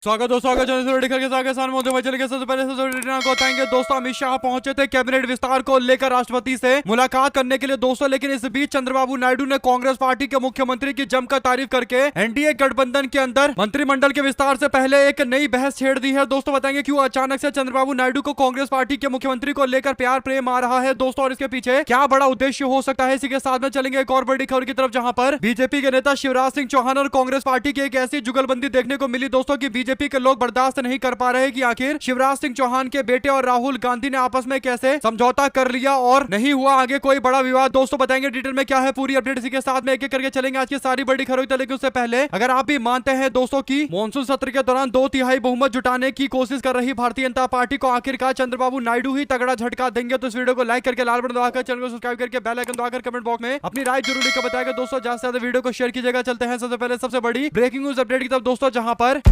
स्वागत सबसे पहले को बताएंगे दोस्तों। अमित शाह पहुंचे थे कैबिनेट विस्तार को लेकर राष्ट्रपति से मुलाकात करने के लिए दोस्तों, लेकिन इस बीच चंद्रबाबू नायडू ने कांग्रेस पार्टी के मुख्यमंत्री की जमकर तारीफ करके एनडीए गठबंधन के अंदर मंत्रिमंडल के विस्तार से पहले एक नई बहस छेड़ दी है दोस्तों। बताएंगे क्यों अचानक से चंद्रबाबू नायडू को कांग्रेस पार्टी के मुख्यमंत्री को लेकर प्यार प्रेम आ रहा है दोस्तों, और इसके पीछे क्या बड़ा उद्देश्य हो सकता है। इसी के साथ में चलेंगे एक और बड़ी खबर की तरफ, जहां पर बीजेपी के नेता शिवराज सिंह चौहान और कांग्रेस पार्टी की एक ऐसी जुगलबंदी देखने को मिली दोस्तों की बीजेपी के लोग बर्दाश्त नहीं कर पा रहे कि आखिर शिवराज सिंह चौहान के बेटे और राहुल गांधी ने आपस में कैसे समझौता कर लिया और नहीं हुआ आगे कोई बड़ा विवाद दोस्तों। बताएंगे डिटेल में क्या है पूरी अपडेट, इसी के साथ में एक एक करके चलेंगे आज की सारी बड़ी खबरों। लेकिन उससे पहले अगर आप भी मानते हैं दोस्तों की मॉनसून सत्र के दौरान 2/3 बहुमत जुटाने की कोशिश कर रही भारतीय जनता पार्टी को आखिरकार चंद्रबाबू नायडू ही तगड़ा झटका देंगे, तो इस वीडियो को लाइक करके लाल बटन दबाकर चैनल को सब्सक्राइब करके बेल आइकन दबाकर कमेंट बॉक्स में अपनी राय जरूर लिखकर बताएगा दोस्तों। ज्यादा से ज्यादा वीडियो को शेयर कीजिएगा। चलते हैं सबसे पहले सबसे बड़ी ब्रेकिंग न्यूज अपडेट की तरफ दोस्तों, जहां पर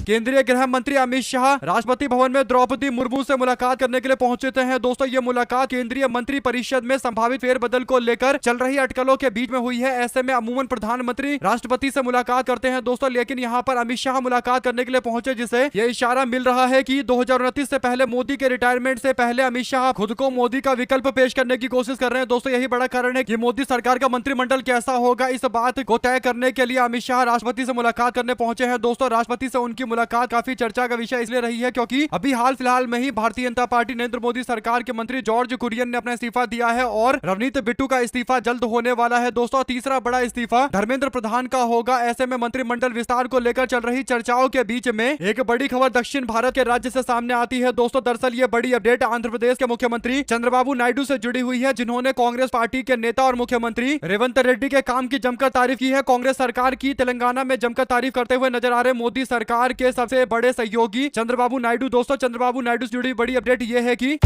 केंद्रीय गृह मंत्री अमित शाह राष्ट्रपति भवन में द्रौपदी मुर्मू से मुलाकात करने के लिए पहुंचे हैं दोस्तों। ये मुलाकात केंद्रीय मंत्री परिषद में संभावित फेरबदल को लेकर चल रही अटकलों के बीच में हुई है। ऐसे में अमूमन प्रधानमंत्री राष्ट्रपति से मुलाकात करते हैं दोस्तों, लेकिन यहां पर अमित शाह मुलाकात करने के लिए पहुंचे, जिसे यह इशारा मिल रहा है कि 2029 से पहले मोदी के रिटायरमेंट से पहले अमित शाह खुद को मोदी का विकल्प पेश करने की कोशिश कर रहे हैं दोस्तों। यही बड़ा कारण है कि मोदी सरकार का मंत्रिमंडल कैसा होगा, इस बात को तय करने के लिए अमित शाह राष्ट्रपति से मुलाकात करने पहुंचे हैं दोस्तों। राष्ट्रपति से उनकी मुलाकात काफी चर्चा का विषय इसलिए रही है क्योंकि अभी हाल फिलहाल में ही भारतीय जनता पार्टी नरेंद्र मोदी सरकार के मंत्री जॉर्ज कुरियन ने अपना इस्तीफा दिया है और रवनीत बिट्टू का इस्तीफा जल्द होने वाला है दोस्तों। तीसरा बड़ा इस्तीफा धर्मेंद्र प्रधान का होगा। ऐसे में मंत्रिमंडल विस्तार को लेकर चल रही चर्चाओं के बीच में एक बड़ी खबर दक्षिण भारत के राज्य से सामने आती है दोस्तों। दरअसल ये बड़ी अपडेट आंध्र प्रदेश के मुख्यमंत्री चंद्रबाबू नायडू से जुड़ी हुई है, जिन्होंने कांग्रेस पार्टी के नेता और मुख्यमंत्री रेवंत रेड्डी के काम की जमकर तारीफ की है। कांग्रेस सरकार की तेलंगाना में जमकर तारीफ करते हुए नजर आ रहे मोदी सरकार के सबसे बड़े सहयोगी चंद्रबाबू नायडू दोस्तों। चंद्रबाबू नायडू से जुड़ी बड़ी अपडेट यह है कि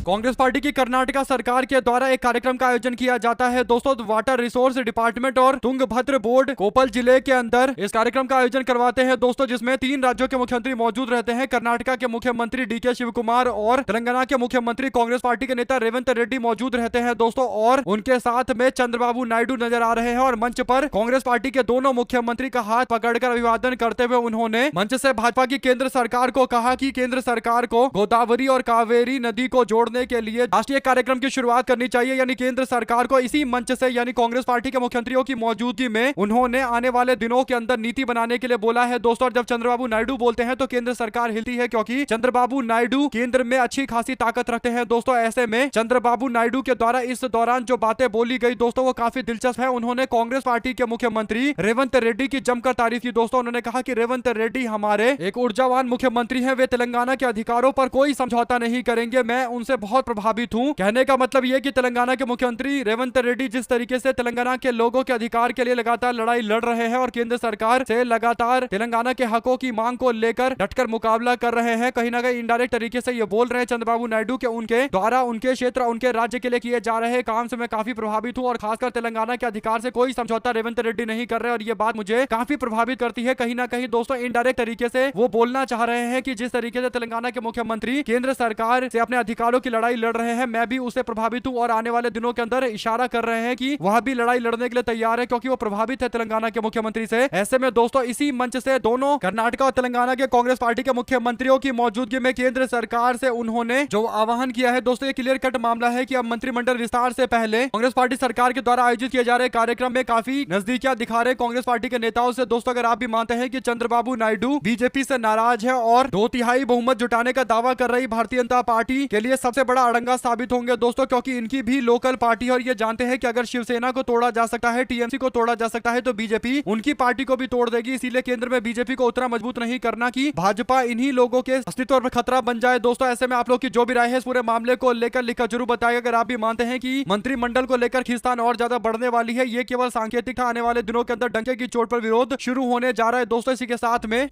कांग्रेस पार्टी की कर्नाटका सरकार के द्वारा एक कार्यक्रम का आयोजन किया जाता है दोस्तों। वाटर रिसोर्स डिपार्टमेंट और तुंगभद्र बोर्ड कोपल जिले के अंदर इस कार्यक्रम का आयोजन करवाते हैं दोस्तों, जिसमें 3 राज्यों के मुख्यमंत्री मौजूद रहते हैं। कर्नाटका के मुख्यमंत्री डीके शिव कुमार और तेलंगाना के मुख्यमंत्री कांग्रेस पार्टी के नेता रेवंत रेड्डी मौजूद रहते हैं दोस्तों, और उनके साथ में चंद्रबाबू नायडू नजर आ रहे हैं। और मंच पर कांग्रेस पार्टी के दोनों मुख्यमंत्री का हाथ पकड़कर अभिवादन करते हुए उन्होंने मंच से भाजपा की केंद्र सरकार को कहा कि केंद्र सरकार को गोदावरी और कावेरी नदी को जोड़ने के लिए राष्ट्रीय कार्यक्रम की शुरुआत करनी चाहिए। यानी केंद्र सरकार को इसी मंच से यानी कांग्रेस पार्टी के मुख्यमंत्रियों की मौजूदगी में उन्होंने आने वाले दिनों के अंदर नीति बनाने के लिए बोला है दोस्तों। और जब चंद्रबाबू नायडू बोलते हैं तो केंद्र सरकार हिलती है, क्योंकि चंद्रबाबू नायडू केंद्र में अच्छी खासी ताकत रखते हैं दोस्तों। ऐसे में चंद्रबाबू नायडू के द्वारा इस दौरान जो बातें बोली गई दोस्तों वो काफी दिलचस्प है। उन्होंने कांग्रेस पार्टी के मुख्यमंत्री रेवंत रेड्डी की जमकर तारीफ की दोस्तों। उन्होंने कहा कि रेवंत रेड्डी हमारे एक ऊर्जावान मुख्यमंत्री हैं, वे तेलंगाना के अधिकारों पर कोई समझौता नहीं करेंगे, मैं उनसे बहुत प्रभावित हूं। कहने का मतलब यह कि तेलंगाना के मुख्यमंत्री रेवंत रेड्डी जिस तरीके से तेलंगाना के लोगों के अधिकार के लिए लगातार लड़ाई लड़ रहे हैं और केंद्र सरकार से लगातार तेलंगाना के हकों की मांग को लेकर डटकर मुकाबला कर रहे हैं, कहीं ना कहीं इनडायरेक्ट तरीके से ये बोल रहे हैं चंद्रबाबू नायडू के उनके द्वारा उनके क्षेत्र उनके राज्य के लिए किए जा रहे काम से मैं काफी प्रभावित हूं, और खासकर तेलंगाना के अधिकार से कोई समझौता रेवंत रेड्डी नहीं कर रहे। और ये बात मुझे काफी प्रभावित करती है। कहीं ना कहीं दोस्तों इनडायरेक्ट तरीके से वो बोलना चाह रहे हैं कि जिस तरीके से तेलंगाना के मुख्यमंत्री केंद्र सरकार से अपने अधिकारों की लड़ाई लड़ रहे हैं, मैं भी उससे प्रभावित हूं, और आने वाले दिनों के अंदर इशारा कर रहे हैं कि वह भी लड़ाई लड़ने के लिए तैयार है, क्योंकि वो प्रभावित है तेलंगाना के मुख्यमंत्री से। ऐसे में दोस्तों इसी मंच से दोनों कर्नाटका और तेलंगाना के कांग्रेस पार्टी के मुख्यमंत्रियों की मौजूदगी में केंद्र सरकार से उन्होंने जो आह्वान किया है दोस्तों, ये क्लियर कट मामला है कि अब मंत्रिमंडल विस्तार से पहले कांग्रेस पार्टी सरकार के द्वारा आयोजित किए जा रहे कार्यक्रम में काफी नजदीकियां दिखा रहे कांग्रेस पार्टी के नेताओं से दोस्तों। अगर आप भी मानते हैं कि चंद्रबाबू नायडू बीजेपी से नाराज है और 2/3 बहुमत जुटाने का दावा कर रही भारतीय जनता पार्टी के लिए सबसे बड़ा अड़ंगा साबित होंगे दोस्तों, क्योंकि इनकी भी लोकल पार्टी है और ये जानते हैं कि अगर शिवसेना को तोड़ा जा सकता है, टीएमसी को तोड़ा जा सकता है, तो बीजेपी उनकी पार्टी को भी तोड़ देगी। इसीलिए केंद्र में बीजेपी को उतना मजबूत नहीं करना कि भाजपा इन्हीं लोगों के अस्तित्व पर खतरा बन जाए दोस्तों। ऐसे में आप लोग की जो भी राय है इस पूरे मामले को लेकर लिखकर जरूर बताइएगा। अगर आप भी मानते हैं कि मंत्रिमंडल को लेकर खींचतान और ज्यादा बढ़ने वाली है, ये केवल सांकेतिक था, आने वाले दिनों के अंदर डंके की चोट पर विरोध शुरू होने जा रहा है दोस्तों। इसी के साथ में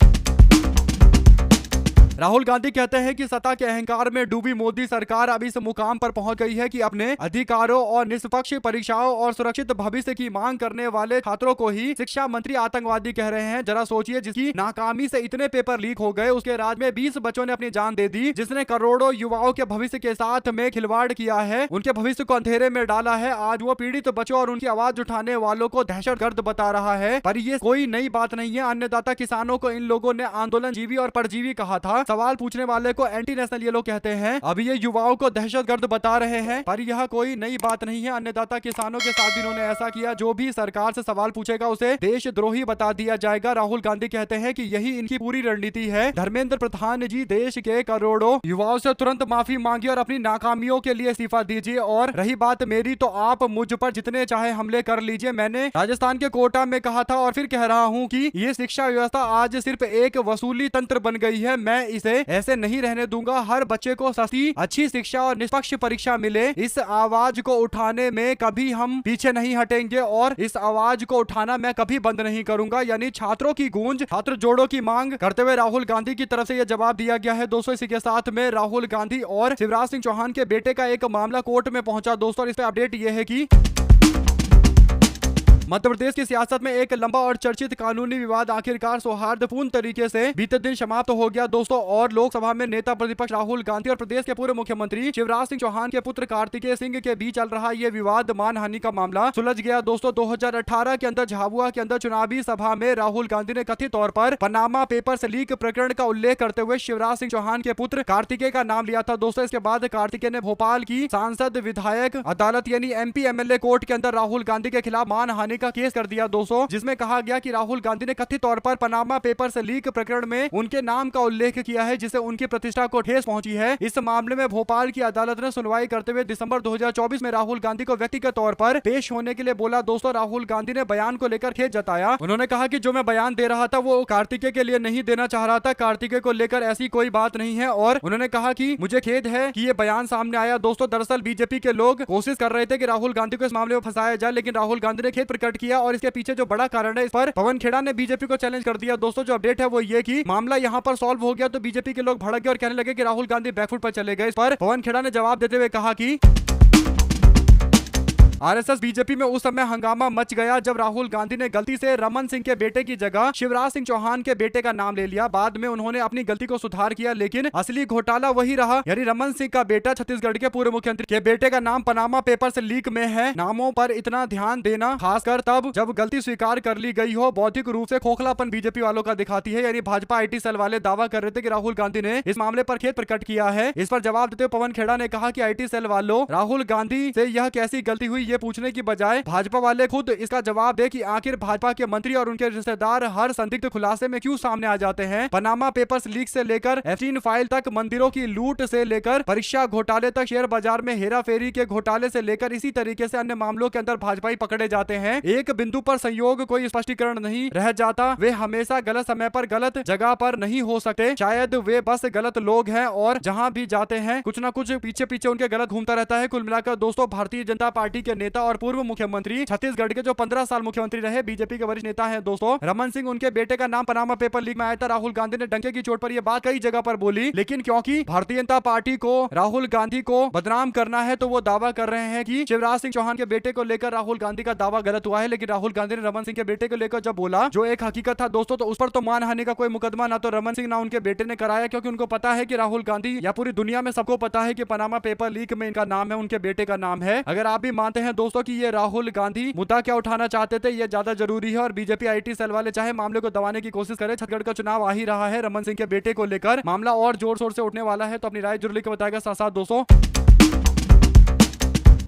राहुल गांधी कहते हैं कि सत्ता के अहंकार में डूबी मोदी सरकार अब इस मुकाम पर पहुंच गई है कि अपने अधिकारों और निष्पक्ष परीक्षाओं और सुरक्षित भविष्य की मांग करने वाले छात्रों को ही शिक्षा मंत्री आतंकवादी कह रहे हैं। जरा सोचिए, जिसकी नाकामी से इतने पेपर लीक हो गए, उसके राज में 20 बच्चों ने अपनी जान दे दी, जिसने करोड़ों युवाओं के भविष्य के साथ में खिलवाड़ किया है, उनके भविष्य को अंधेरे में डाला है। आज वो पीड़ित बच्चों और उनकी आवाज उठाने वालों को दहशतगर्द बता रहा है। पर ये कोई नई बात नहीं है। अन्नदाता किसानों को इन लोगों ने आंदोलन जीवी और परजीवी कहा था। सवाल पूछने वाले को एंटी नेशनल ये लोग कहते हैं। अब ये युवाओं को दहशतगर्द बता रहे हैं, पर यह कोई नई बात नहीं है। अन्नदाता किसानों के साथ भी इन्होंने ऐसा किया। जो भी सरकार से सवाल पूछेगा उसे देशद्रोही बता दिया जाएगा। राहुल गांधी कहते हैं कि यही इनकी पूरी रणनीति है। धर्मेंद्र प्रधान जी, देश के करोड़ों युवाओं से तुरंत माफी मांगिए और अपनी नाकामियों के लिए इस्तीफा दीजिए। और रही बात मेरी, तो आप मुझ पर जितने चाहे हमले कर लीजिए। मैंने राजस्थान के कोटा में कहा था और फिर कह रहा हूं कि ये शिक्षा व्यवस्था आज सिर्फ एक वसूली तंत्र बन गई है। मैं इसे ऐसे नहीं रहने दूंगा। हर बच्चे को सस्ती, अच्छी शिक्षा और निष्पक्ष परीक्षा मिले। इस आवाज को उठाने में कभी हम पीछे नहीं हटेंगे और इस आवाज को उठाना मैं कभी बंद नहीं करूंगा। यानी छात्रों की गूंज, छात्र जोड़ों की मांग करते हुए राहुल गांधी की तरफ से यह जवाब दिया गया है। दोस्तों, इसी के साथ में राहुल गांधी और शिवराज सिंह चौहान के बेटे का एक मामला कोर्ट में पहुंचा। दोस्तों, इस पे अपडेट यह है कि मध्य प्रदेश की सियासत में एक लंबा और चर्चित कानूनी विवाद आखिरकार सौहार्दपूर्ण तरीके से बीते दिन समाप्त हो गया। दोस्तों, और लोकसभा में नेता प्रतिपक्ष राहुल गांधी और प्रदेश के पूर्व मुख्यमंत्री शिवराज सिंह चौहान के पुत्र कार्तिकेय सिंह के बीच चल रहा यह विवाद मानहानि का मामला सुलझ गया। दोस्तों, 2018 के अंदर झाबुआ के अंदर चुनावी सभा में राहुल गांधी ने कथित तौर पर पनामा पेपर्स लीक प्रकरण का उल्लेख करते हुए शिवराज सिंह चौहान के पुत्र कार्तिकेय का नाम लिया था। दोस्तों, इसके बाद कार्तिकेय ने भोपाल की सांसद विधायक अदालत यानी एमपी एमएलए कोर्ट के अंदर राहुल गांधी के खिलाफ मानहानि का केस कर दिया। दोस्तों, जिसमें कहा गया कि राहुल गांधी ने कथित तौर पर पनामा पेपर्स लीक प्रकरण में उनके नाम का उल्लेख किया है, जिससे उनकी प्रतिष्ठा को ठेस पहुंची है। इस मामले में भोपाल की अदालत ने सुनवाई करते हुए दिसंबर 2024 में राहुल गांधी को व्यक्तिगत तौर पर पेश होने के लिए बोला। दोस्तों, राहुल गांधी ने बयान को लेकर खेद जताया। उन्होंने कहा कि जो मैं बयान दे रहा था वो कार्तिकेय के लिए नहीं देना चाह रहा था। कार्तिकेय को लेकर ऐसी कोई बात नहीं है। और उन्होंने कहा कि मुझे खेद है कि ये बयान सामने आया। दोस्तों, दरअसल बीजेपी के लोग कोशिश कर रहे थे कि राहुल गांधी को इस मामले में फंसाया जाए, लेकिन राहुल गांधी ने खेद प्रकट किया और इसके पीछे जो बड़ा कारण है, इस पर पवन खेड़ा ने बीजेपी को चैलेंज कर दिया। दोस्तों, जो अपडेट है वो ये कि मामला यहां पर सॉल्व हो गया तो बीजेपी के लोग भड़क गए और कहने लगे कि राहुल गांधी बैकफुट पर चले गए। इस पर पवन खेड़ा ने जवाब देते हुए कहा कि आरएसएस बीजेपी में उस समय हंगामा मच गया जब राहुल गांधी ने गलती से रमन सिंह के बेटे की जगह शिवराज सिंह चौहान के बेटे का नाम ले लिया। बाद में उन्होंने अपनी गलती को सुधार किया, लेकिन असली घोटाला वही रहा। यानी रमन सिंह का बेटा छत्तीसगढ़ के पूर्व मुख्यमंत्री के बेटे का नाम पनामा पेपर से लीक में है। नामों पर इतना ध्यान देना, खासकर तब जब गलती स्वीकार कर ली गई हो, बौद्धिक रूप से खोखलापन बीजेपी वालों का दिखाती है। यानी भाजपा आईटी सेल वाले दावा कर रहे थे कि राहुल गांधी ने इस मामले पर खेद प्रकट किया है। इस पर जवाब देते हुए पवन खेड़ा ने कहा कि आईटी सेल वालों, राहुल गांधी से यह कैसी गलती हुई ये पूछने की बजाय भाजपा वाले खुद इसका जवाब दे कि आखिर भाजपा के मंत्री और उनके रिश्तेदार हर संदिग्ध खुलासे में क्यों सामने आ जाते हैं। पनामा पेपर्स लीक से लेकर एफसीन फाइल तक, मंदिरों की लूट से लेकर परीक्षा घोटाले तक, शेयर बाजार में हेरा फेरी के घोटाले से लेकर इसी तरीके से अन्य मामलों के अंदर भाजपाई पकड़े जाते हैं। एक बिंदु पर संयोग कोई स्पष्टीकरण नहीं रह जाता। वे हमेशा गलत समय पर गलत जगह पर नहीं हो सकते। शायद वे बस गलत लोग हैं और जहां भी जाते हैं कुछ ना कुछ पीछे पीछे उनके गलत घूमता रहता है। कुल मिलाकर दोस्तों, भारतीय जनता पार्टी के नेता और पूर्व मुख्यमंत्री, छत्तीसगढ़ के जो 15 साल मुख्यमंत्री रहे, बीजेपी के वरिष्ठ नेता हैं दोस्तों रमन सिंह, उनके बेटे का नाम पनामा पेपर लीक में आया था। राहुल गांधी ने डंके की चोट पर यह बात कई जगह पर बोली, लेकिन क्योंकि भारतीय जनता पार्टी को राहुल गांधी को बदनाम करना है तो वो दावा कर रहे हैं कि शिवराज सिंह चौहान के बेटे को लेकर राहुल गांधी का दावा गलत हुआ है। लेकिन राहुल गांधी ने रमन सिंह के बेटे को लेकर जब बोला, जो एक हकीकत था दोस्तों, तो उस पर तो मानहानि का कोई मुकदमा ना तो रमन सिंह ना उनके बेटे ने कराया, क्योंकि उनको पता है कि राहुल गांधी या पूरी दुनिया में सबको पता है कि पनामा पेपर लीक में इनका नाम है, उनके बेटे का नाम है। अगर आप भी मानते हैं दोस्तों कि ये राहुल गांधी मुद्दा क्या उठाना चाहते थे, ये ज्यादा जरूरी है। और बीजेपी आईटी सेल वाले चाहे मामले को दबाने की कोशिश करें, छत्तीसगढ़ का चुनाव आ ही रहा है, रमन सिंह के बेटे को लेकर मामला और जोर शोर से उठने वाला है। तो अपनी राय जरूर लिख के बताएगा। साथ साथ दोस्तों,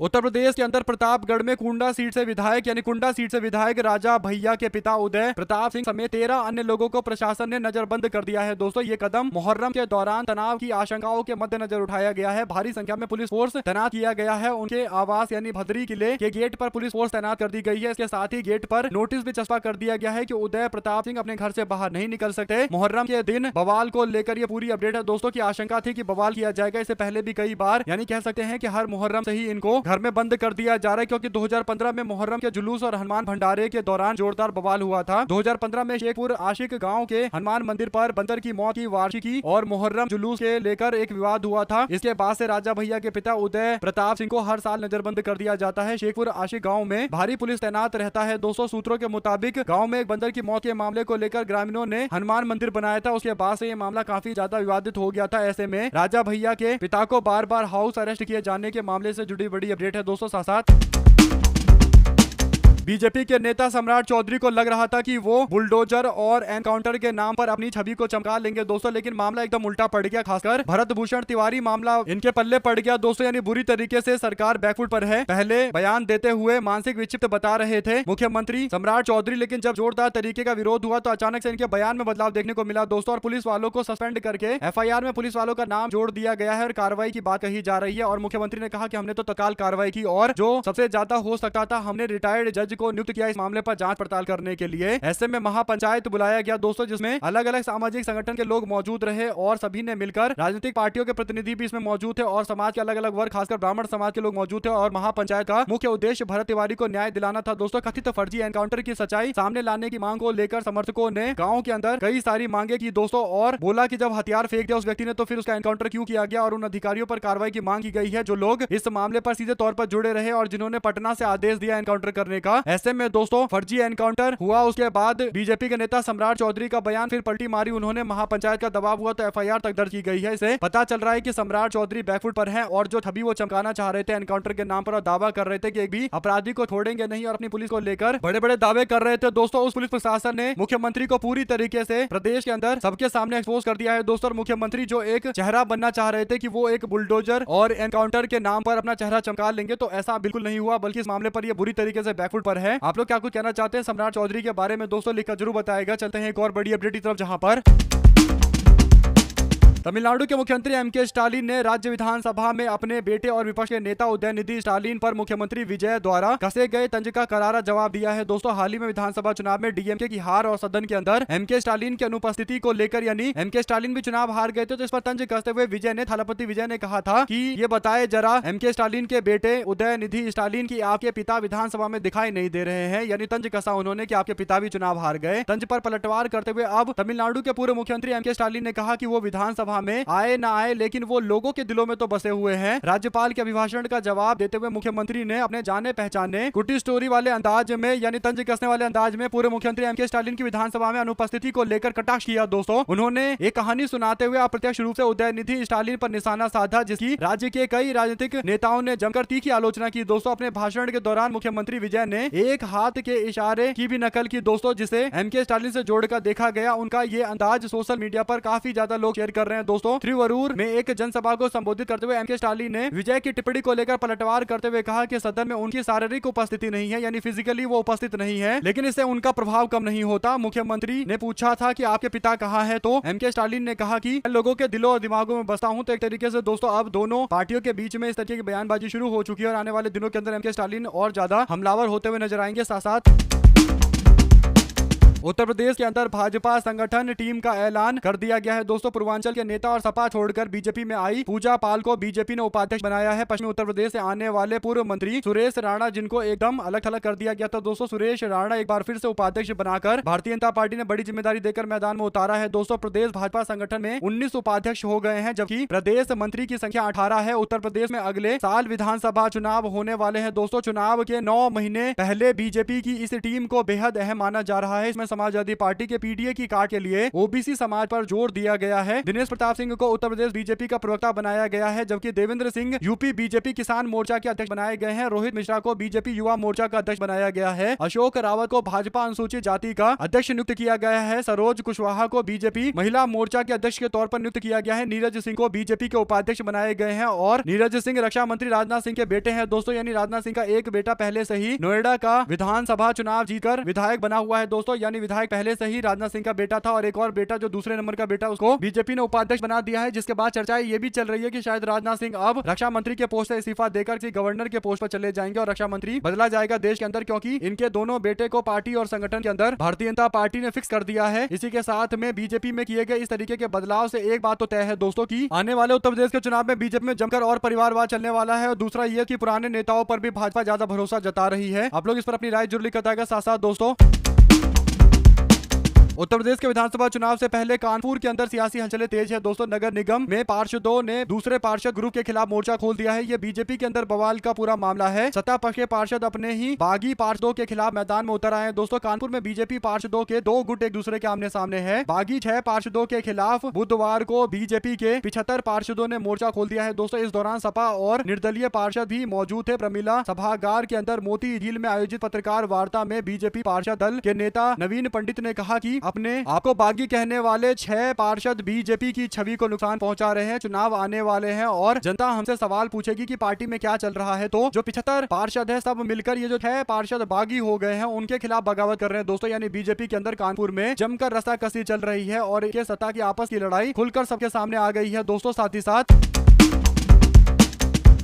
उत्तर प्रदेश के अंदर प्रतापगढ़ में कुंडा सीट से विधायक यानी कुंडा सीट से विधायक राजा भैया के पिता उदय प्रताप सिंह समेत 13 अन्य लोगों को प्रशासन ने नजरबंद कर दिया है। दोस्तों, ये कदम मुहर्रम के दौरान तनाव की आशंकाओं के मद्देनजर उठाया गया है। भारी संख्या में पुलिस फोर्स तैनात किया गया है। उनके आवास यानी भद्री किले के गेट पर पुलिस फोर्स तैनात कर दी गई है। इसके साथ ही गेट पर नोटिस भी चस्पा कर दिया गया है कि उदय प्रताप सिंह अपने घर से बाहर नहीं निकल सकते। मुहर्रम के दिन बवाल को लेकर ये पूरी अपडेट है दोस्तों की आशंका थी कि बवाल किया जाएगा। इससे पहले भी कई बार यानी कह सकते हैं कि हर मुहर्रम से ही इनको घर में बंद कर दिया जा रहा है, क्योंकि 2015 में मुहर्रम के जुलूस और हनुमान भंडारे के दौरान जोरदार बवाल हुआ था। 2015 में शेखपुर आशिक गांव के हनुमान मंदिर पर बंदर की मौत की वार्षिकी और मुहर्रम जुलूस के लेकर एक विवाद हुआ था। इसके बाद से राजा भैया के पिता उदय प्रताप सिंह को हर साल नजरबंद कर दिया जाता है। शेखपुर आशिक गांव में भारी पुलिस तैनात रहता है। 200 सूत्रों के मुताबिक गांव में एक बंदर की मौत के मामले को लेकर ग्रामीणों ने हनुमान मंदिर बनाया था। उसके बाद से ये मामला काफी ज्यादा विवादित हो गया था। ऐसे में राजा भैया के पिता को बार बार हाउस अरेस्ट किए जाने के मामले से जुड़ी बड़ी अपडेट है दोस्तों। साथ बीजेपी के नेता सम्राट चौधरी को लग रहा था कि वो बुलडोजर और एनकाउंटर के नाम पर अपनी छवि को चमका लेंगे दोस्तों, लेकिन मामला एकदम उल्टा पड़ गया। खासकर भरत भूषण तिवारी मामला इनके पल्ले पड़ गया दोस्तों, यानी बुरी तरीके से सरकार बैकफुट पर है। पहले बयान देते हुए मानसिक विक्षिप्त बता रहे थे मुख्यमंत्री सम्राट चौधरी, लेकिन जब जोरदार तरीके का विरोध हुआ तो अचानक से इनके बयान में बदलाव देखने को मिला दोस्तों, और पुलिस वालों को सस्पेंड करके FIR में पुलिस वालों का नाम जोड़ दिया गया है और कार्रवाई की बात कही जा रही है। और मुख्यमंत्री ने कहा कि हमने तो तत्काल कार्रवाई की और जो सबसे ज्यादा हो सकता था, हमने रिटायर्ड जज को नियुक्त किया इस मामले पर जांच पड़ताल करने के लिए। ऐसे में महापंचायत बुलाया गया दोस्तों, जिसमें अलग अलग सामाजिक संगठन के लोग मौजूद रहे और सभी ने मिलकर, राजनीतिक पार्टियों के प्रतिनिधि भी इसमें मौजूद थे और समाज के अलग अलग वर्ग, खासकर ब्राह्मण समाज के लोग मौजूद थे। और महापंचायत का मुख्य उद्देश्य भरत तिवारी को न्याय दिलाना था दोस्तों। कथित फर्जी एनकाउंटर की सच्चाई सामने लाने की मांग को लेकर समर्थकों ने गाँव के अंदर कई सारी मांगे की दोस्तों, और बोला कि जब हथियार फेंक दिया उस व्यक्ति ने तो फिर उसका एनकाउंटर क्यों किया गया, और उन अधिकारियों पर कार्रवाई की मांग की गई है जो लोग इस मामले पर सीधे तौर पर जुड़े रहे और जिन्होंने पटना से आदेश दिया एनकाउंटर करने का। ऐसे में दोस्तों फर्जी एनकाउंटर हुआ, उसके बाद बीजेपी के नेता सम्राट चौधरी का बयान फिर पलटी मारी उन्होंने। महापंचायत का दबाव हुआ तो FIR तक दर्ज की गई है। इसे पता चल रहा है कि सम्राट चौधरी बैकफुट पर हैं और जो छवि वो चमकाना चाह रहे थे एनकाउंटर के नाम पर और दावा कर रहे थे कि एक भी अपराधी को छोड़ेंगे नहीं और अपनी पुलिस को लेकर बड़े बड़े दावे कर रहे थे दोस्तों। उस पुलिस प्रशासन ने मुख्यमंत्री को पूरी तरीके से प्रदेश के अंदर सबके सामने एक्सपोज कर दिया है दोस्तों। मुख्यमंत्री जो एक चेहरा बनना चाह रहे थे कि वो एक बुलडोजर और एनकाउंटर के नाम पर अपना चेहरा चमका लेंगे, तो ऐसा बिल्कुल नहीं हुआ, बल्कि इस मामले पर ये बुरी तरीके से बैकफुट पर है। आप लोग क्या कुछ कहना चाहते हैं सम्राट चौधरी के बारे में दोस्तों, लिखकर जरूर बताएगा। चलते हैं एक और बड़ी अपडेट की तरफ, जहां पर तमिलनाडु के मुख्यमंत्री MK स्टालिन ने राज्य विधानसभा में अपने बेटे और विपक्ष के नेता उदयनिधि स्टालिन पर मुख्यमंत्री विजय द्वारा कसे गए तंज का करारा जवाब दिया है दोस्तों। हाल ही में विधानसभा चुनाव में DMK की हार और सदन के अंदर MK स्टालिन की अनुपस्थिति को लेकर, यानी MK स्टालिन भी चुनाव हार गए थे, तो इस पर तंज कसते हुए विजय ने, थलपति विजय ने कहा था कि ये बताए जरा MK स्टालिन के बेटे उदयनिधि स्टालिन की आपके पिता विधानसभा में दिखाई नहीं दे रहे हैं, यानी तंज कसा उन्होंने कि आपके पिता भी चुनाव हार गए। तंज पर पलटवार करते हुए अब तमिलनाडु के पूर्व मुख्यमंत्री MK स्टालिन ने कहा कि वो विधानसभा में आए ना आए, लेकिन वो लोगों के दिलों में तो बसे हुए हैं। राज्यपाल के अभिभाषण का जवाब देते हुए मुख्यमंत्री ने अपने जाने पहचाने कुटी स्टोरी वाले अंदाज में, यानी तंज कसने वाले अंदाज में पूर्व मुख्यमंत्री MK स्टालिन की विधानसभा में अनुपस्थिति को लेकर कटाक्ष किया दोस्तों। उन्होंने एक कहानी सुनाते हुए अप्रत्यक्ष रूप से उदयनिधि स्टालिन पर निशाना साधा, जिसकी राज्य के कई राजनीतिक नेताओं ने जमकर तीखी आलोचना की दोस्तों। अपने भाषण के दौरान मुख्यमंत्री विजय ने एक हाथ के इशारे की भी नकल की दोस्तों, जिसे MK स्टालिन से जोड़कर देखा गया। उनका ये अंदाज सोशल मीडिया पर काफी ज्यादा लोग शेयर कर रहे हैं दोस्तों। त्रिवरूर में एक जनसभा को संबोधित करते हुए MK स्टालिन ने विजय की टिप्पणी को लेकर पलटवार करते हुए कहा कि सदन में उनकी शारीरिक उपस्थिति नहीं है, यानी फिजिकली वो उपस्थित नहीं है, लेकिन इससे उनका प्रभाव कम नहीं होता। मुख्यमंत्री ने पूछा था कि आपके पिता कहाँ हैं, तो MK स्टालिन ने कहा कि लोगों के दिलों और दिमागों में बसता हूं। तो एक तरीके से दोस्तों अब दोनों पार्टियों के बीच में इस तरीके की बयानबाजी शुरू हो चुकी है और आने वाले दिनों के अंदर MK स्टालिन और ज्यादा हमलावर होते हुए नजर आएंगे। साथ साथ उत्तर प्रदेश के अंदर भाजपा संगठन टीम का ऐलान कर दिया गया है दोस्तों। पूर्वांचल के नेता और सपा छोड़कर बीजेपी में आई पूजा पाल को बीजेपी ने उपाध्यक्ष बनाया है। पश्चिमी उत्तर प्रदेश से आने वाले पूर्व मंत्री सुरेश राणा, जिनको एकदम अलग थलग कर दिया गया था दोस्तों, सुरेश राणा एक बार फिर से उपाध्यक्ष बनाकर भारतीय जनता पार्टी ने बड़ी जिम्मेदारी देकर मैदान में उतारा है दोस्तों। प्रदेश भाजपा संगठन में 19 उपाध्यक्ष हो गए हैं, जबकि प्रदेश मंत्री की संख्या 18 है। उत्तर प्रदेश में अगले साल विधानसभा चुनाव होने वाले हैं दोस्तों। चुनाव के 9 महीने पहले बीजेपी की इस टीम को बेहद अहम माना जा रहा है। इसमें समाजवादी पार्टी के PDA की काट के लिए OBC समाज पर जोर दिया गया है। दिनेश प्रताप सिंह को उत्तर प्रदेश बीजेपी का प्रवक्ता बनाया गया है, जबकि देवेंद्र सिंह UP बीजेपी किसान मोर्चा के अध्यक्ष बनाए गए हैं। रोहित मिश्रा को बीजेपी युवा मोर्चा का अध्यक्ष बनाया गया है। अशोक रावत को भाजपा अनुसूचित जाति का अध्यक्ष नियुक्त किया गया है। सरोज कुशवाहा को बीजेपी महिला मोर्चा के अध्यक्ष के तौर पर नियुक्त किया गया है। नीरज सिंह को बीजेपी के उपाध्यक्ष बनाए गए हैं और नीरज सिंह रक्षा मंत्री राजनाथ सिंह के बेटे हैं दोस्तों, यानी राजनाथ सिंह का एक बेटा पहले से ही नोएडा का विधानसभा चुनाव जीतकर विधायक बना हुआ है दोस्तों, यानी यानी विधायक पहले से ही राजनाथ सिंह का बेटा था और एक और बेटा जो दूसरे नंबर का बेटा उसको बीजेपी ने उपाध्यक्ष बना दिया है, जिसके बाद चर्चाएं ये भी चल रही है कि शायद राजनाथ सिंह अब रक्षा मंत्री के पोस्ट से इस्तीफा देकर गवर्नर के पोस्ट पर चले जाएंगे और रक्षा मंत्री बदला जाएगा देश के अंदर, क्योंकि इनके दोनों बेटे को पार्टी और संगठन के अंदर भारतीय जनता पार्टी ने फिक्स कर दिया है। इसी के साथ में बीजेपी में किए गए इस तरीके के बदलाव से एक बात तो तय है दोस्तों की आने वाले उत्तर प्रदेश के चुनाव में बीजेपी में जमकर और परिवारवाद चलने वाला है, और दूसरा ये कि पुराने नेताओं पर भी भाजपा ज्यादा भरोसा जता रही है। आप लोग इस पर अपनी राय जरूर लिखकर बताएगा। साथ साथ दोस्तों, उत्तर प्रदेश के विधानसभा चुनाव से पहले कानपुर के अंदर सियासी हलचलें तेज है दोस्तों। नगर निगम में पार्षदों ने दूसरे पार्षद ग्रुप के खिलाफ मोर्चा खोल दिया है। ये बीजेपी के अंदर बवाल का पूरा मामला है। सत्ता पक्ष के पार्षद अपने ही बागी पार्षदों के खिलाफ मैदान में उतर आए हैं दोस्तों। कानपुर में बीजेपी पार्षदों के दो गुट एक दूसरे के आमने सामने है। बागी 6 पार्षदों के खिलाफ बुधवार को बीजेपी के 75 पार्षदों ने मोर्चा खोल दिया है दोस्तों। इस दौरान सपा और निर्दलीय पार्षद भी मौजूद थे। प्रमिला सभागार के अंदर मोती झील में आयोजित पत्रकार वार्ता में बीजेपी पार्षद दल के नेता नवीन पंडित ने कहा कि अपने आपको बागी कहने वाले 6 पार्षद बीजेपी की छवि को नुकसान पहुंचा रहे हैं। चुनाव आने वाले हैं और जनता हमसे सवाल पूछेगी कि पार्टी में क्या चल रहा है। तो जो 75 पार्षद है सब मिलकर ये जो 6 पार्षद बागी हो गए हैं उनके खिलाफ बगावत कर रहे हैं दोस्तों। यानी बीजेपी के अंदर कानपुर में जमकर रस्साकसी चल रही है और ये सत्ता की आपस की लड़ाई खुलकर सबके सामने आ गई है दोस्तों। साथ ही साथ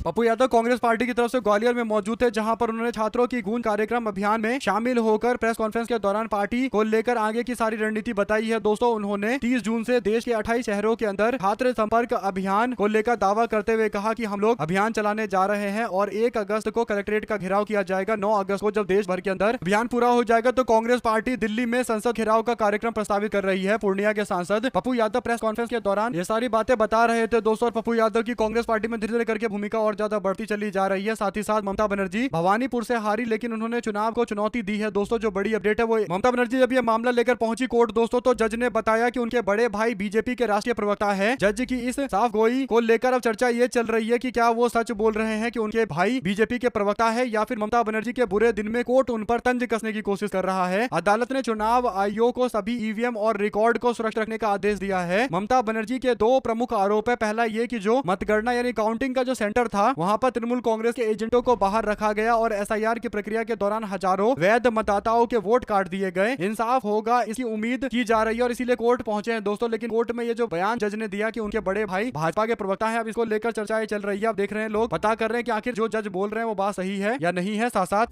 पप्पू यादव कांग्रेस पार्टी की तरफ से ग्वालियर में मौजूद थे, जहां पर उन्होंने छात्रों की गूंज कार्यक्रम अभियान में शामिल होकर प्रेस कॉन्फ्रेंस के दौरान पार्टी को लेकर आगे की सारी रणनीति बताई है दोस्तों। उन्होंने 30 जून से देश के 28 शहरों के अंदर छात्र संपर्क अभियान को लेकर दावा करते हुए कहा कि हम लोग अभियान चलाने जा रहे हैं और 1 अगस्त को कलेक्ट्रेट का घेराव किया जाएगा। 9 अगस्त को जब देश भर के अंदर अभियान पूरा हो जाएगा तो कांग्रेस पार्टी दिल्ली में संसद घेराव का कार्यक्रम प्रस्तावित कर रही है। पूर्णिया के सांसद पप्पू यादव प्रेस कॉन्फ्रेंस के दौरान ये सारी बातें बता रहे थे दोस्तों। पप्पू यादव की कांग्रेस पार्टी में धीरे धीरे करके भूमिका और ज्यादा बढ़ती चली जा रही है। साथ ही साथ ममता बनर्जी भवानीपुर से हारी, लेकिन उन्होंने चुनाव को चुनौती दी है दोस्तों। जो बड़ी अपडेट है वो ममता बनर्जी जब ये मामला लेकर पहुंची कोर्ट दोस्तों, तो जज ने बताया कि उनके बड़े भाई बीजेपी के राष्ट्रीय प्रवक्ता है। जज की इस साफ गोई को लेकर अब चर्चा ये चल रही है कि क्या वो सच बोल रहे हैं कि उनके भाई बीजेपी के प्रवक्ता है या फिर ममता बनर्जी के बुरे दिन में कोर्ट उन पर तंज कसने की कोशिश कर रहा है। अदालत ने चुनाव आयोग को सभी ईवीएम और रिकॉर्ड को सुरक्षित रखने का आदेश दिया है। ममता बनर्जी के 2 प्रमुख आरोप है। पहला ये कि जो मतगणना यानी काउंटिंग का जो सेंटर था वहां पर तृणमूल कांग्रेस के एजेंटों को बाहर रखा गया और एसआईआर की प्रक्रिया के दौरान हजारों वैध मतदाताओं के वोट काट दिए गए। इंसाफ होगा इसकी उम्मीद की जा रही है और इसीलिए कोर्ट पहुंचे हैं दोस्तों। लेकिन कोर्ट में ये जो बयान जज ने दिया कि उनके बड़े भाई भाजपा के प्रवक्ता हैं, अब इसको लेकर चर्चाएं चल रही है। अब देख रहे हैं लोग पता कर रहे हैं कि आखिर जो जज बोल रहे हैं वो बात सही है या नहीं है। साथ साथ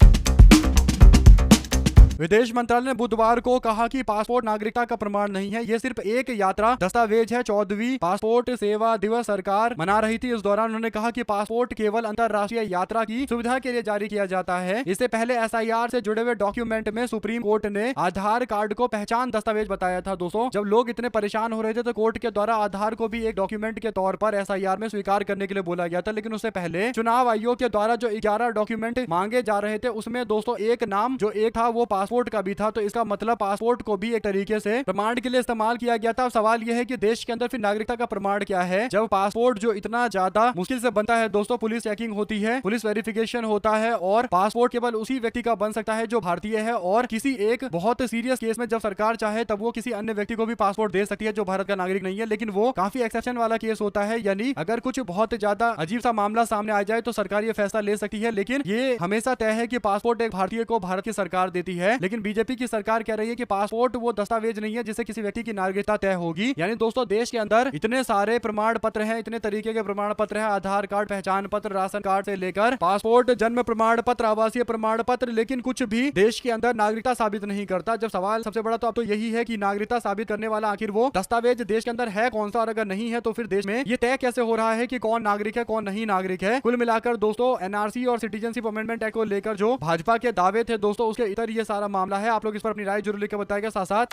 विदेश मंत्रालय ने बुधवार को कहा कि पासपोर्ट नागरिकता का प्रमाण नहीं है, ये सिर्फ एक यात्रा दस्तावेज है। 14वीं पासपोर्ट सेवा दिवस सरकार मना रही थी। इस दौरान उन्होंने कहा कि पासपोर्ट केवल अंतर्राष्ट्रीय यात्रा की सुविधा के लिए जारी किया जाता है। इससे पहले एसआईआर से जुड़े हुए डॉक्यूमेंट में सुप्रीम कोर्ट ने आधार कार्ड को पहचान दस्तावेज बताया था दोस्तों। जब लोग इतने परेशान हो रहे थे तो कोर्ट के द्वारा आधार को भी एक डॉक्यूमेंट के तौर पर एसआईआर में स्वीकार करने के लिए बोला गया था। लेकिन उससे पहले चुनाव आयोग के द्वारा जो 11 डॉक्यूमेंट मांगे जा रहे थे उसमें दोस्तों एक नाम जो एक था वो पासपोर्ट का भी था। तो इसका मतलब पासपोर्ट को भी एक तरीके से प्रमाण के लिए इस्तेमाल किया गया था। अब सवाल यह है कि देश के अंदर फिर नागरिकता का प्रमाण क्या है, जब पासपोर्ट जो इतना ज्यादा मुश्किल से बनता है दोस्तों। पुलिस चेकिंग होती है, पुलिस वेरिफिकेशन होता है और पासपोर्ट केवल उसी व्यक्ति का बन सकता है जो भारतीय है। और किसी एक बहुत सीरियस केस में जब सरकार चाहे तब वो किसी अन्य व्यक्ति को भी पासपोर्ट दे सकती है जो भारत का नागरिक नहीं है। लेकिन वो काफी एक्सेप्शन वाला केस होता है, यानी अगर कुछ बहुत ज्यादा अजीब सा मामला सामने आ जाए तो सरकार ये फैसला ले सकती है। लेकिन ये हमेशा तय है कि पासपोर्ट एक भारतीय को भारत की सरकार देती है। लेकिन बीजेपी की सरकार कह रही है कि पासपोर्ट वो दस्तावेज नहीं है जिससे किसी व्यक्ति की नागरिकता तय होगी। यानी दोस्तों देश के अंदर इतने सारे प्रमाण पत्र हैं, इतने तरीके के प्रमाण पत्र हैं, आधार कार्ड, पहचान पत्र, राशन कार्ड से लेकर पासपोर्ट, जन्म प्रमाण पत्र, आवासीय प्रमाण पत्र, लेकिन कुछ भी देश के अंदर नागरिकता साबित नहीं करता। जब सवाल सबसे बड़ा तो अब तो यही है कि नागरिकता साबित करने वाला आखिर वो दस्तावेज देश के अंदर है कौन सा, और अगर नहीं है तो फिर देश में ये तय कैसे हो रहा है कि कौन नागरिक है कौन नहीं नागरिक है। कुल मिलाकर दोस्तों एनआरसी और सिटीजनशिप अमेंडमेंट एक्ट को लेकर जो भाजपा के दावे थे दोस्तों उसके इतर ये सारा मामला है। आप लोग इस पर अपनी राय जरूर लिखकर बताएगा। साथ साथ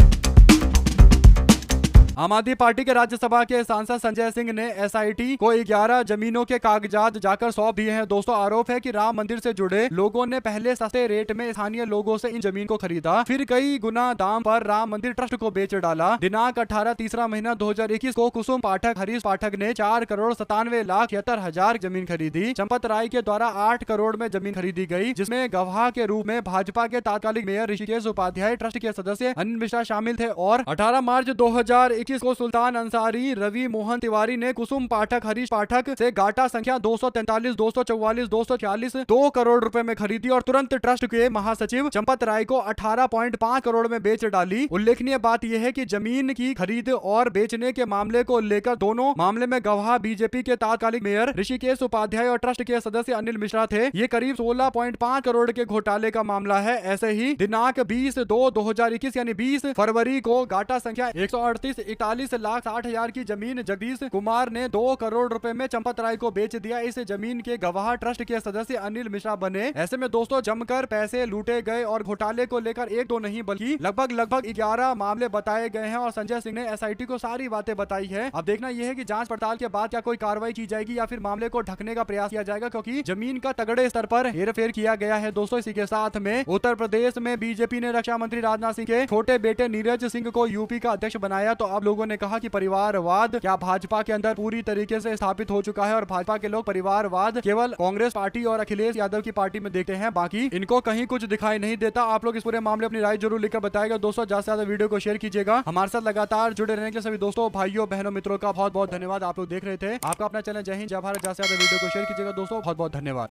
आम आदमी पार्टी के राज्यसभा के सांसद संजय सिंह ने एसआईटी को 11 जमीनों के कागजात जाकर सौंप दिए हैं दोस्तों। आरोप है कि राम मंदिर से जुड़े लोगों ने पहले सस्ते रेट में स्थानीय लोगों से इन जमीन को खरीदा, फिर कई गुना दाम पर राम मंदिर ट्रस्ट को बेच डाला। दिनांक 18 तीसरा महीना 2021 को कुसुम पाठक, हरीश पाठक ने 4,97,73,000 जमीन खरीदी। चंपत राय के द्वारा 8 करोड़ में जमीन खरीदी गई, जिसमें गवाह के रूप में भाजपा के तात्कालिक मेयर ऋषिकेश उपाध्याय, ट्रस्ट के सदस्य अनिल मिश्रा शामिल थे। और 18 मार्च 2021 2021 को सुल्तान अंसारी, रवि मोहन तिवारी ने कुसुम पाठक, हरीश पाठक से गाटा संख्या 243, 244, 246 2 करोड़ रुपए में खरीदी और तुरंत ट्रस्ट के महासचिव चंपत राय को 18.5 करोड़ में बेच डाली। उल्लेखनीय बात यह है कि जमीन की खरीद और बेचने के मामले को लेकर दोनों मामले में गवाह बीजेपी के तात्कालिक मेयर ऋषिकेश उपाध्याय और ट्रस्ट के सदस्य अनिल मिश्रा थे। ये करीब 16.5 करोड़ के घोटाले का मामला है। ऐसे ही दिनांक 20/2/2021 यानी 20 फरवरी को गाटा संख्या 138 41,60,000 की जमीन जगदीश कुमार ने 2 करोड़ रुपए में चंपत राय को बेच दिया। इस जमीन के गवाह ट्रस्ट के सदस्य अनिल मिश्रा बने। ऐसे में दोस्तों जमकर पैसे लूटे गए और घोटाले को लेकर एक दो नहीं बल्कि लगभग 11 मामले बताए गए हैं और संजय सिंह ने एसआईटी को सारी बातें बताई है। अब देखना यह है कि जांच पड़ताल के बाद क्या कोई कार्रवाई की जाएगी या फिर मामले को ढकने का प्रयास किया जाएगा, क्योंकि जमीन का तगड़े स्तर पर हेरफेर किया गया है। दोस्तों इसी के साथ में उत्तर प्रदेश में बीजेपी ने रक्षा मंत्री राजनाथ सिंह के छोटे बेटे नीरज सिंह को यूपी का अध्यक्ष बनाया। तो अब लोगों ने कहा कि परिवारवाद क्या भाजपा के अंदर पूरी तरीके से स्थापित हो चुका है और भाजपा के लोग परिवारवाद केवल कांग्रेस पार्टी और अखिलेश यादव की पार्टी में देखते हैं, बाकी इनको कहीं कुछ दिखाई नहीं देता। आप लोग इस पूरे मामले अपनी राय जरूर लिखकर बताएगा। दोस्तों ज्यादा से ज्यादा वीडियो को शेयर कीजिएगा। हमारे साथ लगातार जुड़े रहने के लिए सभी दोस्तों, भाइयों, बहनों, मित्रों का बहुत बहुत धन्यवाद। आप लोग देख रहे थे आपका अपना चैनल जय हिंद जय भारत। ज्यादा से ज्यादा वीडियो को शेयर कीजिएगा दोस्तों। बहुत बहुत धन्यवाद।